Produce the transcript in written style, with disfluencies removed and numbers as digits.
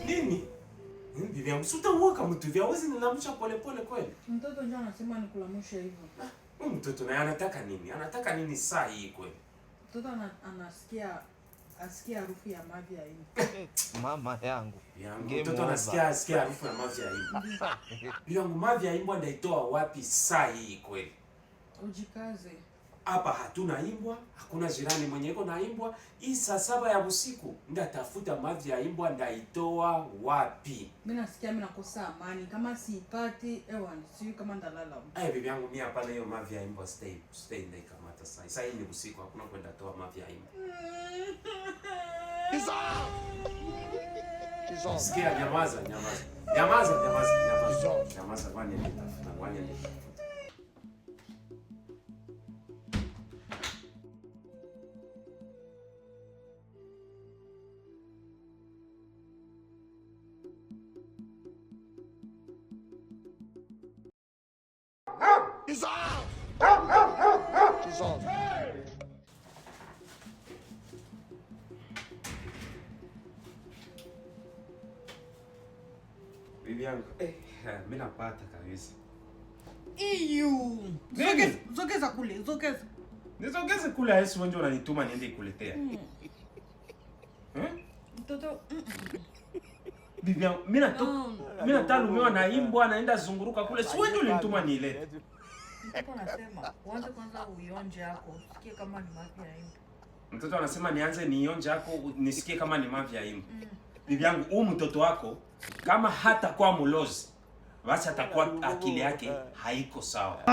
Nini? Bibi yangu sitauoka mtu vya wazi nilamsha pole pole kweli. Mtoto njoo anasema nikulamusha hivyo. Mtoto naye anataka nini? Anataka nini saa hii kweli? Mtoto asikia harufu ya mavi ya hivi. Mama yangu. Mtoto anasikia harufu ya mavi ya hivi. Bibi yangu mavi ya hivi ndaitoa wapi saa hii kweli? Ujikaze. Hapa hatuna imbwa, hakuna jirani mwenye iko na imbwa. Hii saa 7 ya usiku ndatafuta mavi ya imbwa ndaitoa wapi? Mimi nasikia mimi nakosa amani. Kama siipati, sijui kama ndalala. Bibi yangu mimi hapana hiyo mavi ya imbwa stay ndaikamata sasa. Sasa hii ni usiku hakuna kwenda toa mavi ya imbwa. Sikia nyamaza. Nyamaza kwani nitafuta kwani nitafuta. He's off! She's off. Bibi yangu, mimi napata kabisa. Zogeza kule, zogeza. Nizogeze kule Yesu wengi unanituma niende kukuletea. Mtoto Bibi yangu, mimi natalumiwa na imbwa naenda zunguruka kule. Si wewe ulinituma niilete. Mtoto anasema, uanze kwanza uionje yako, usikie kama ni mavi ya imbwa. Mtoto anasema nianze nionje yako nisikie kama ni mavi ya imbwa. Bibi yangu, huyu mtoto wako kama hata kwa mulozi, basi atakuwa akili yake haiko sawa.